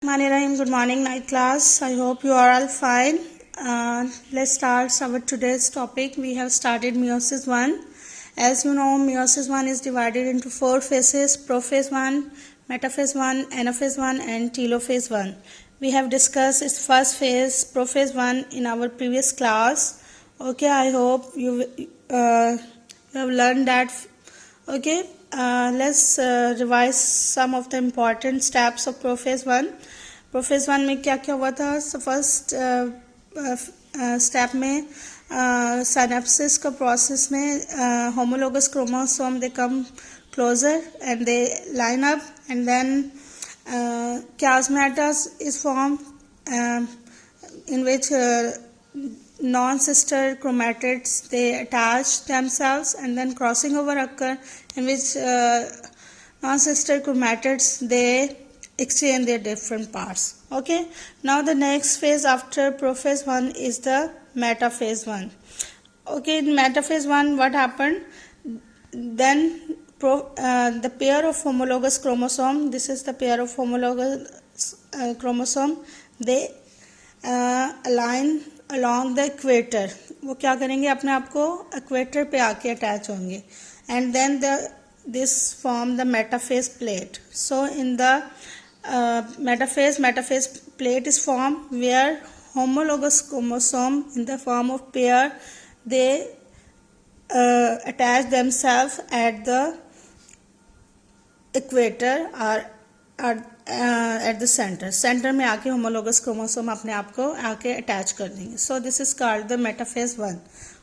Bismillahirrahmanirrahim. Good morning, night class. I hope you are all fine. Let's start our today's topic. We have started meiosis 1. As you know, meiosis 1 is divided into 4 phases: prophase 1, metaphase 1, anaphase 1, and telophase 1. We have discussed its first phase, prophase 1, in our previous class. Okay, I hope you have learned that. Okay, let's revise some of the important steps of prophase 1. Prophase 1 में क्या क्या हुआ था? First step में synapsis का process में homologous chromosome they come closer and they line up and then chiasmata is formed in which non-sister chromatids they attach themselves, and then crossing over occur in which non-sister chromatids they exchange their different parts. Okay, now the next phase after prophase 1 is the metaphase 1. Okay, in metaphase 1 what happened? Then the pair of homologous chromosome, this is the pair of homologous chromosome, they align along the equator. वो क्या करेंगे? अपने आप को equator पे आके attach होंगे, and then this form the metaphase plate. So in the metaphase plate is formed where homologous chromosome in the form of pair they attach themselves at the equator or at the center में आके homologous chromosome अपने आप को आके attach कर देंगे. So this is called the metaphase 1.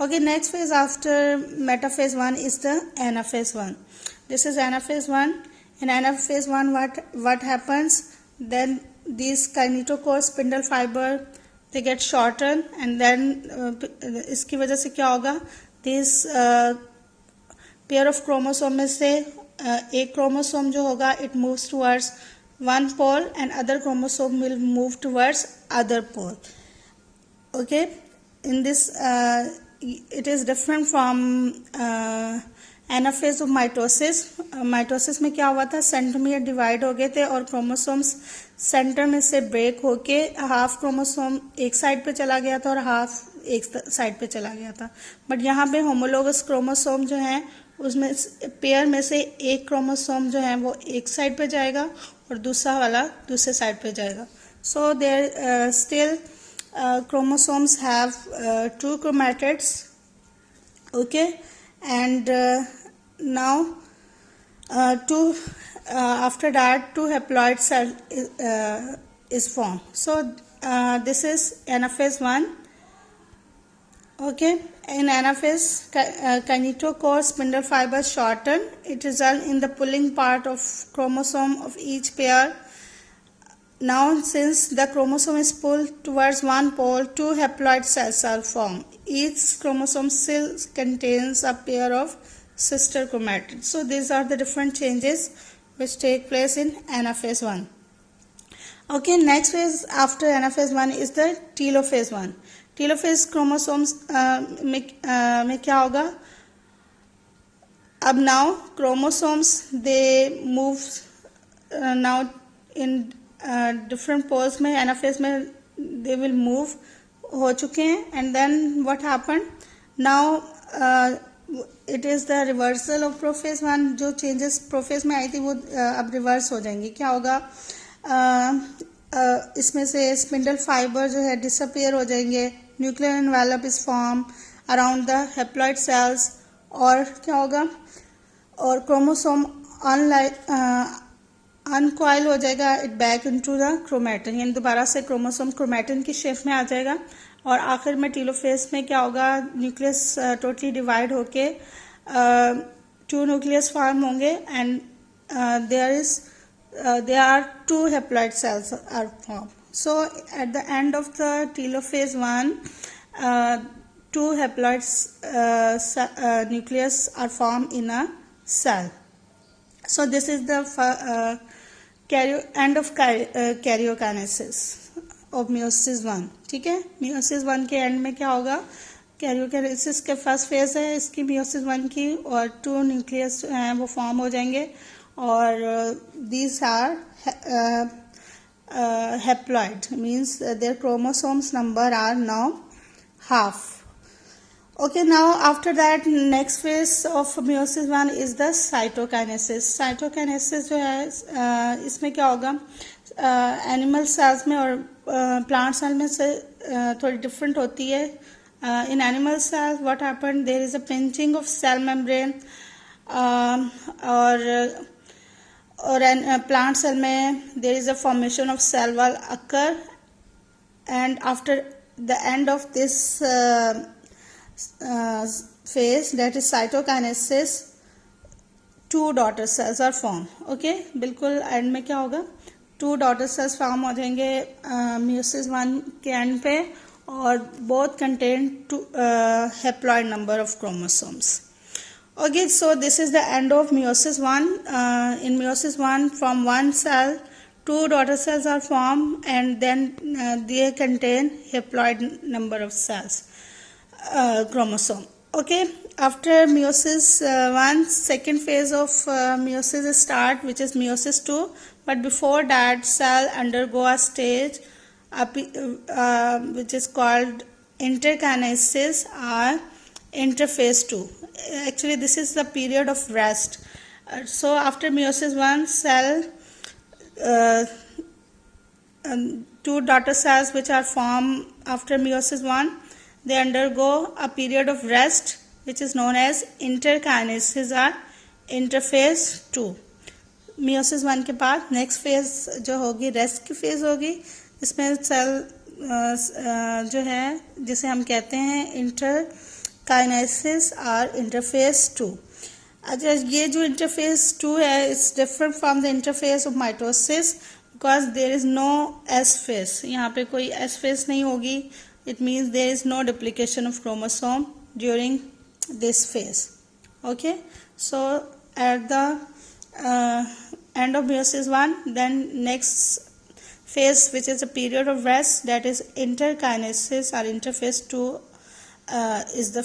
Okay, next phase after metaphase 1 is the anaphase 1. This is anaphase 1. In anaphase 1 what happens? Then these kinetochore spindle fiber they get shortened, and then इसकी वजह से क्या होगा? This pair of chromosome में से एक chromosome जो होगा it moves towards one pole and other chromosome will move towards other pole. Okay, in this it is different from anaphase of mitosis. Mitosis में क्या हुआ था? सेंट्रोमियर डिवाइड हो गए थे और क्रोमोसोम्स सेंटर में से ब्रेक होके हाफ क्रोमोसोम एक साइड पे चला गया था और हाफ एक साइड पे चला गया था. बट यहाँ पे होमोलोगस क्रोमोसोम जो है उसमें पेयर में से एक क्रोमोसोम जो है वो एक साइड पे जाएगा और दूसरा वाला दूसरे साइड पे जाएगा. So there still chromosomes have two chromatids. Okay, and now after that two haploid cell is formed. So this is anaphase 1. Okay, in anaphase kinetochore spindle fibers shorten. It results in the pulling part of chromosome of each pair. Now since the chromosome is pulled towards one pole, two haploid cells are formed. Each chromosome still contains a pair of sister chromatids. So these are the different changes which take place in anaphase 1. Okay, next phase after anaphase 1 is the telophase 1. telophase chromosomes में क्या होगा? अब now chromosomes they move now in different poles में anaphase में they will move हो चुके हैं. And then what happened? Now it is the reversal of prophase 1. जो changes prophase में आई थी वो अब reverse हो जाएंगी. क्या होगा? इसमें से spindle fiber जो है disappear हो जाएंगे. Nuclear envelope is formed around the haploid cells. और क्या होगा? और chromosome अनकॉइल हो जाएगा it back into the chromatin, यानी दोबारा से क्रोमोसोम क्रोमैटिन की शेप में आ जाएगा. और आखिर में टीलोफेज में क्या होगा? न्यूक्लियस टोटली डिवाइड होके टू न्यूक्लियस फॉर्म होंगे and there are two haploid cells are form. So at the end of the telophase 1 two haploid nucleus are form in a cell. So this is the end of karyokinesis of meiosis 1. ठीक है, meiosis 1 के and में क्या होगा? Karyokinesis के first phase है इसकी meiosis 1 की, और टू न्यूक्लियस हैं वो फॉर्म हो जाएंगे और these are haploid, means their chromosomes number are now half. Okay, now after that next phase of meiosis 1 is the cytokinesis. Cytokinesis जो है इसमें क्या होगा, एनिमल सेल्स में और प्लांट सेल में से थोड़ी डिफरेंट होती है. In animal cells what happened, there is a pinching of cell membrane, और plant cell में there is a formation of cell wall occur, and after the end of this phase, that is cytokinesis, 2 daughter cells are formed. Okay, बिल्कुल and में क्या होगा, 2 daughter cells form हो जाएंगे meiosis 1 के and पे, और both contain haploid number of chromosomes. Okay, so this is the end of meiosis 1. In meiosis 1, from one cell 2 daughter cells are formed, and then they contain haploid number of cells, chromosome. Okay, after meiosis 1, second phase of meiosis start, which is meiosis 2. But before that, cell undergo a stage which is called interkinesis or interphase 2. Actually, this is the period of rest. So after meiosis 1, cell 2 daughter cells which are formed after meiosis 1, they undergo a period of rest which is known as interkinesis or interphase 2. meiosis 1 के बाद next phase जो होगी rest की phase होगी. इसमें cell जो है जिसे हम कहते हैं इंटरकाइनेसिस और इंटरफेस 2. अच्छा, ये जो इंटरफेस 2 है it's different from the interphase of mitosis because there is no S phase. यहाँ पे कोई एस फेज नहीं होगी. It means there is no duplication of chromosome during this phase. Okay, so at the end of meiosis 1, then next phase, which is a period of rest, that is interkinesis or interphase 2, is the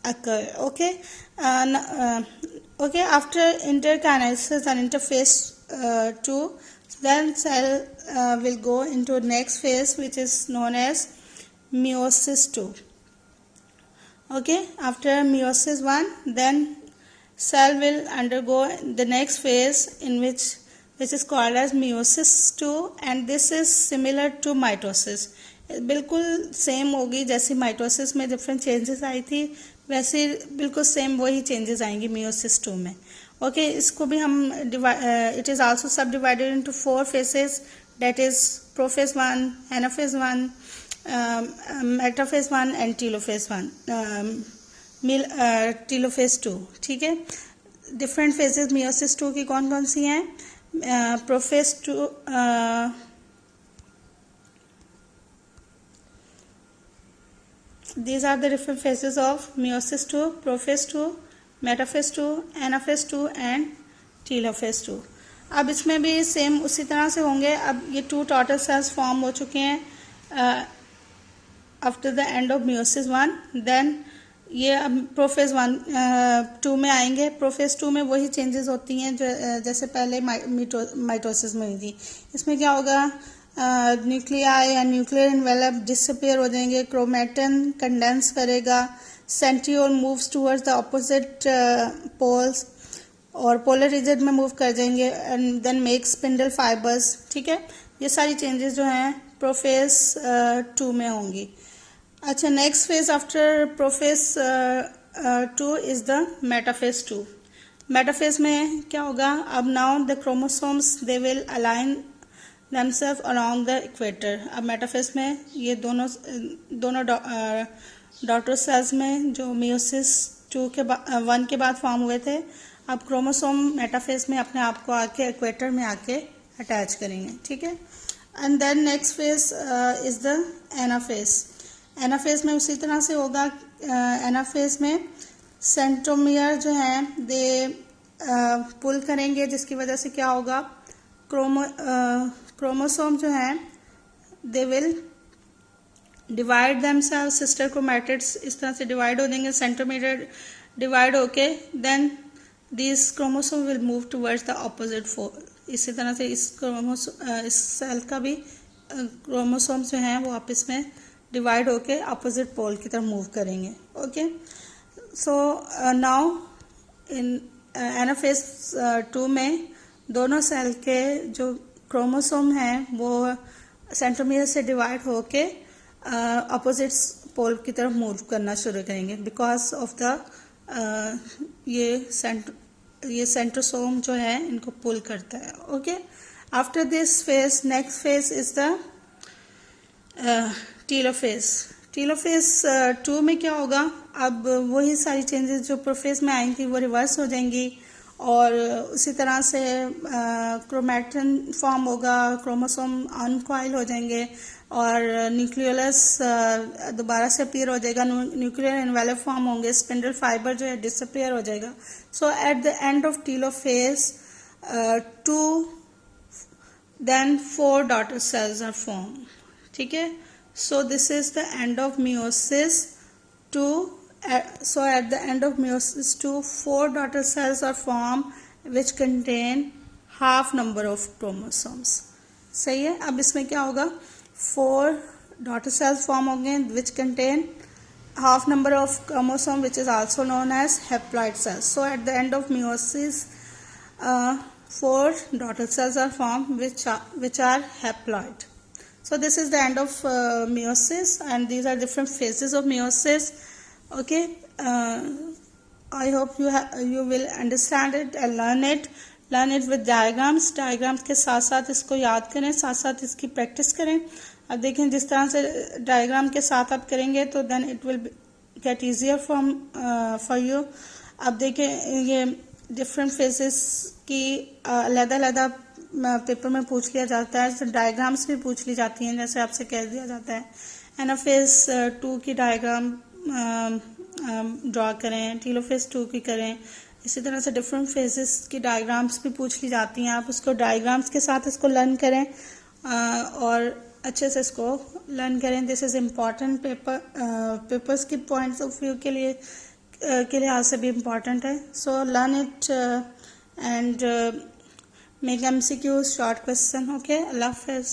occur. Okay, okay, after interkinesis and interphase 2, then cell will go into next phase which is known as meiosis 2. Okay, after meiosis 1, then cell will undergo the next phase in which is called as meiosis 2, and this is similar to mitosis. बिल्कुल same होगी जैसे mitosis में different changes आई थी, वैसे बिल्कुल same वही changes आएंगी meiosis 2 में. Okay, इसको भी हम it is also subdivided into 4 phases, that is prophase 1, anaphase 1, metaphase 1 and telophase 1, telophase 2. ठीक है, डिफरेंट phases meiosis 2 की कौन कौन सी हैं? prophase 2, these are the different phases of meiosis 2, prophase 2, metaphase 2, anaphase 2 and telophase 2. अब इसमें भी सेम उसी तरह से होंगे. अब ये 2 daughter cells फॉर्म हो चुके हैं after the end of meiosis 1. Then ये अब प्रोफेज 2 में आएंगे. प्रोफेज 2 में वही चेंजेस होती हैं जो जैसे पहले माइटोसिस में हुई थी. इसमें क्या होगा, न्यूक्लियाई या न्यूक्लियर इन्वेलप डिसअपियर हो जाएंगे, क्रोमेटिन कंडेंस करेगा, centriole moves towards the opposite poles और पोलर रीजन में मूव कर जाएंगे, and then make spindle fibres. ठीक है, ये सारी चेंजेस जो हैं प्रोफेज 2 में होंगी. अच्छा, next phase after prophase 2 is the metaphase 2. Metaphase में क्या होगा, अब now the chromosomes they will align themselves along the equator. अब मेटाफेज में ये दोनों डॉटर सेल्स में जो meiosis 1 के बाद फॉर्म हुए थे, अब क्रोमोसोम मेटाफेज में अपने आप को आके इक्वेटर में आके अटैच करेंगे. ठीक है, and then next phase is the anaphase. Anaphase में उसी तरह से होगा. एनाफेज में सेंट्रोमियर जो हैं दे पुल करेंगे, जिसकी वजह से क्या होगा, क्रोमोसोम जो हैं they will divide themselves. Sister chromatids इस तरह से डिवाइड हो जाएंगे, सेंट्रोमियर डिवाइड होके then these chromosome will move towards the opposite इसी तरह से इस सेल का भी क्रोमोसोम्स जो हैं वो आपस में डिवाइड होके अपोजिट पोल की तरफ मूव करेंगे. Okay, so now in anaphase 2 में दोनों सेल के जो क्रोमोसोम हैं वो सेंट्रोमियर से डिवाइड होके अपोजिट पोल की तरफ मूव करना शुरू करेंगे बिकॉज ऑफ द ये सेंट्रोसोम जो है इनको पुल करता है. Okay, after this phase next phase is the telophase. Telophase 2 में क्या होगा, अब वही सारी चेंजेस जो प्रोफेज में आई थी वो रिवर्स हो जाएंगी और उसी तरह से क्रोमैटिन फॉर्म होगा, क्रोमोसोम अनकॉइल हो जाएंगे और न्यूक्लियोलस दोबारा से अपीयर हो जाएगा, न्यूक्लियर एनवेलप फॉर्म होंगे, स्पिंडल फाइबर जो है डिसअपीयर हो जाएगा. So at the end of telophase 2 then 4 daughter cells are form. ठीक है, so this is the end of meiosis 2. So at the end of meiosis 2 4 daughter cells are formed which contain half number of chromosomes. सही है. अब इसमें क्या होगा, 4 daughter cells form होंगे which contain half number of chromosome which is also known as haploid cells. So at the end of meiosis 4 daughter cells are formed which are haploid. So this is the end of meiosis and these are different phases of meiosis. Okay, I hope you will understand it and learn it with diagrams. Diagrams के साथ साथ इसको याद करें, साथ साथ इसकी practice करें. अब देखें जिस तरह से डायग्राम के साथ आप करेंगे तो then it will get easier for you. अब देखें ये डिफरेंट फेजेस की अलग-अलग पेपर में पूछ लिया जाता है, तो डायग्राम्स भी पूछ ली जाती हैं, जैसे आपसे कह दिया जाता है एनाफेज 2 की डायग्राम ड्रॉ करें, टीलोफेज 2 की करें. इसी तरह से डिफरेंट फेजेस की डायग्राम्स भी पूछ ली जाती हैं. आप उसको डायग्राम्स के साथ इसको लर्न करें और अच्छे से इसको लर्न करें. दिस इज़ इम्पॉर्टेंट पेपर्स की पॉइंट्स ऑफ व्यू के लिहाज से भी इम्पॉर्टेंट है. So learn it and make MCQs, short question. Okay, Allah Hafiz.